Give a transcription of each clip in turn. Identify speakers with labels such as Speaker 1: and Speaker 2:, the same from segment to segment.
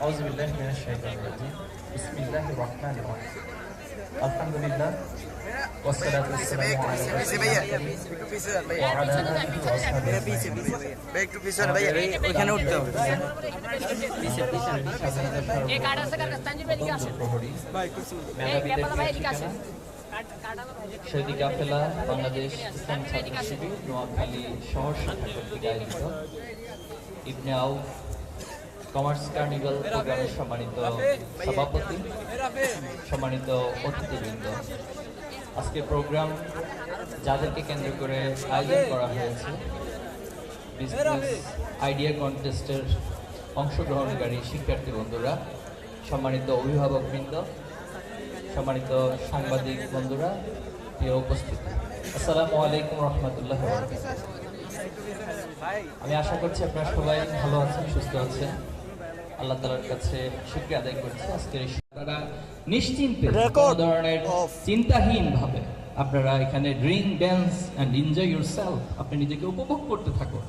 Speaker 1: আউযু বিল্লাহি মিনাশ শাইতানির রাজিম। বিসমিল্লাহির রহমানির রহিম। আলহামদুলিল্লাহ ওয়াসসালাতু ওয়াসসালামু আলা রাসূলিল্লাহ ওয়া আলা আলিহি ওয়া আসহাবিহি।
Speaker 2: একটু পিছনে ভাইয়া, ওইখানে উঠতে হবে।
Speaker 3: শহীদ কাফেলা বাংলাদেশ ইসলাম ছাত্র শিবির নোয়াখালী শহর শাখা কর্তৃক আয়োজিত ইবনে আউফ কমার্স কার্নিভাল প্রোগ্রামের সম্মানিত সভাপতি, সম্মানিত অতিথিবৃন্দ, আজকে প্রোগ্রাম যাদেরকে কেন্দ্র করে আয়োজন করা হয়েছে, বিজনেস আইডিয়া কন্টেস্টের অংশগ্রহণকারী শিক্ষার্থী বন্ধুরা, সম্মানিত অভিভাবকবৃন্দ, সম্মানিত সাংবাদিক বন্ধুরা, প্রিয় উপস্থিতি, আসসালামু আলাইকুম রহমতুল্লাহ। আমি আশা করছি আপনারা সবাই ভালো আছেন, সুস্থ আছেন। আল্লাহ তাআলার কাছে শুকরিয়া আদায় করছি আজকের আপনারা নিশ্চিন্তে কোনো ধরনের চিন্তাহীন ভাবে আপনারা এখানে drink, dance and enjoy yourself, আপনি নিজেকে উপভোগ করতে থাকুন।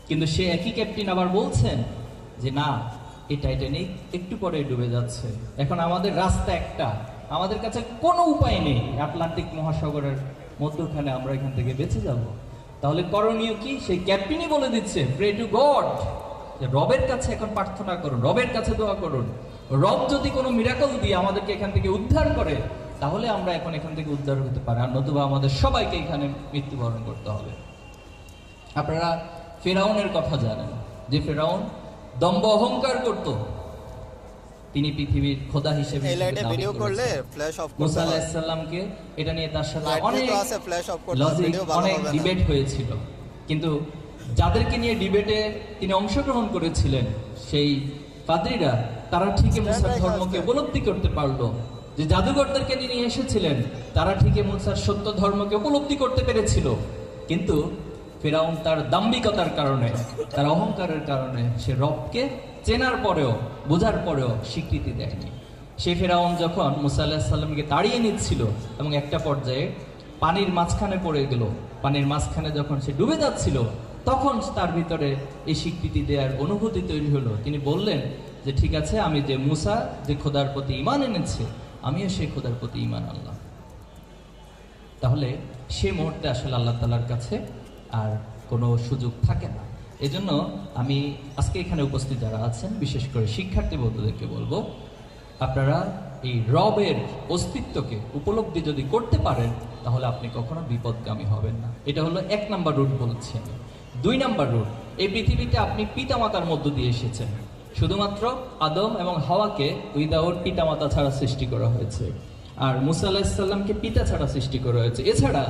Speaker 3: কিন্তু সে একই ক্যাপ্টেন আবার বলছেন যে না, এই টাইটানিক একটু পরে ডুবে যাচ্ছে, এখন আমাদের রাস্তা একটা, আমাদের কাছে কোনো উপায় নেই আটলান্টিক মহাসাগরের মধ্যখানে আমরা এখান থেকে বেঁচে যাব। তাহলে করণীয় কি? সেই ক্যাপ্টেনই বলে দিচ্ছে, প্রে টু গড, রবের কাছে এখন প্রার্থনা করুন, রবের কাছে দোয়া করুন। রব যদি কোনো মিরাকল দিয়ে আমাদেরকে এখান থেকে উদ্ধার করে, তাহলে আমরা এখন এখান থেকে উদ্ধার হতে পারি, আর নতুবা আমাদের সবাইকে এখানে মৃত্যুবরণ করতে হবে। আপনারা ফেরাউনের কথা জানেন, যে ফেরাউন দম্ভ অহংকার করত, তিনি পৃথিবীর খোদা হিসেবে মুসা আলাইহিস সালামকে এটা নিয়ে তার সাথে অনেক ডিবেট হয়েছিল। কিন্তু যাদেরকে নিয়ে ডিবেটে তিনি অংশগ্রহণ করেছিলেন, সেই পাদ্রীরা, তারা ঠিকই মুসার ধর্মকে উপলব্ধি করতে পারলো। যে জাদুঘরদেরকে নিয়ে এসেছিলেন, তারা ঠিকই মুসার সত্য ধর্মকে উপলব্ধি করতে পেরেছিল। কিন্তু ফেরাউন তার দাম্ভিকতার কারণে, তার অহংকারের কারণে সে রবকে চেনার পরেও, বোঝার পরেও স্বীকৃতি দেয়নি। সে ফেরাউন যখন মুসা আলাইহিস সালামকে তাড়িয়ে নিচ্ছিল এবং একটা পর্যায়ে পানির মাঝখানে পড়ে গেল, পানির মাঝখানে যখন সে ডুবে যাচ্ছিল, তখন তার ভিতরে এই স্বীকৃতি দেওয়ার অনুভূতি তৈরি হলো। তিনি বললেন যে ঠিক আছে, আমি যে মুসা যে খোদার প্রতি ঈমান এনেছে, আমিও সেই খোদার প্রতি ঈমান আনলাম। তাহলে সে মুহূর্তে আসলে আল্লাহ তাআলার কাছে আর কোনো সুযোগ থাকে না। এজন্য আমি আজকে এখানে উপস্থিত যারা আছেন, বিশেষ করে শিক্ষার্থী বন্ধুদেরকে বলবো, আপনারা এই রবের অস্তিত্বকে উপলব্ধি যদি করতে পারেন, তাহলে আপনি কখনো বিপদগামী হবেন না। এটা হলো 1 নাম্বার রুট বলছি আমি। 2 নাম্বার রুট, এই পৃথিবীতে আপনি পিতামাতার মধ্য দিয়ে এসেছেন। শুধুমাত্র আদম এবং হাওয়াকে উইদাউট পিতামাতা ছাড়া সৃষ্টি করা হয়েছে, আর মুসা আলাইহিস সালামকে পিতা ছাড়া সৃষ্টি করা হয়েছে। এছাড়া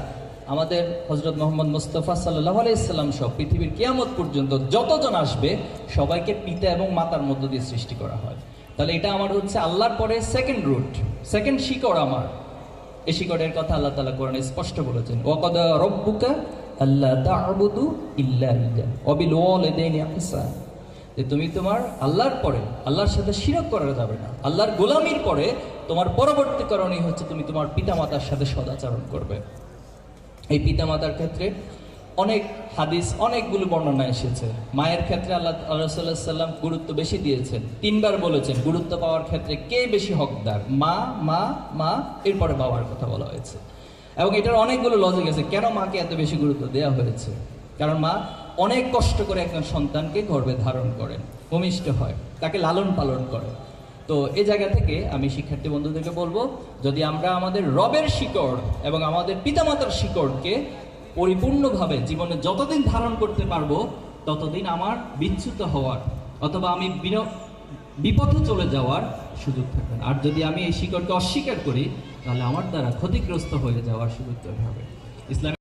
Speaker 3: আমাদের হযরত মুহাম্মদ মুস্তাফা সাল্লাল্লাহু আলাইহি সাল্লাম সহ পৃথিবীর কিয়ামত পর্যন্ত যতজন আসবে, সবাইকে পিতা এবং মাতার মধ্য দিয়ে সৃষ্টি করা হয়। তাহলে এটা আমার হচ্ছে আল্লাহর পরে সেকেন্ড রুট, সেকেন্ড শিকড় আমার। এই শিকড়ের কথা আল্লাহ তাআলা কোরআনে স্পষ্ট বলেছেন, ওয়াকাদা রাব্বুকা আল্লা তা'বুদু ইল্লা ইয়্যাহু ওয়া বিল ওয়ালিদাইনি ইহসানা, যে তুমি তোমার আল্লাহর পরে, আল্লাহর সাথে শিরক করা যাবে না। আল্লাহর গোলামির পরে তোমার পরবর্তী করণীয় হচ্ছে তুমি তোমার পিতামাতার সাথে সদাচরণ করবে। এই পিতামাতার ক্ষেত্রে অনেক হাদিস, অনেকগুলো বর্ণনা এসেছে। মায়ের ক্ষেত্রে আল্লাহ রাসূলুল্লাহ সাল্লাল্লাহু আলাইহি ওয়াসাল্লাম গুরুত্ব বেশি দিয়েছেন, 3 বার বলেছেন গুরুত্ব পাওয়ার ক্ষেত্রে কে বেশি হকদার, মা, মা, মা, এরপরে বাবার কথা বলা হয়েছে। এবং এটার অনেকগুলো লজিক আছে, কেন মাকে এত বেশি গুরুত্ব দেওয়া হয়েছে। কারণ মা অনেক কষ্ট করে একজন সন্তানকে গর্ভে ধারণ করেন, ভূমিষ্ঠ হয়, তাকে লালন পালন করে। তো এই জায়গা থেকে আমি শিক্ষার্থী বন্ধুদেরকে বলবো, যদি আমরা আমাদের রবের শিকড় এবং আমাদের পিতামাতার শিকড়কে পরিপূর্ণভাবে জীবনে যতদিন ধারণ করতে পারবো, ততদিন আমার বিচ্যুত হওয়ার অথবা আমি বিপথে চলে যাওয়ার সুযোগ থাকবে না। আর যদি আমি এই শিকড়কে অস্বীকার করি, তাহলে আমার দ্বারা ক্ষতিগ্রস্ত হয়ে যাওয়ার সুযোগ তৈরি হবে। ইসলাম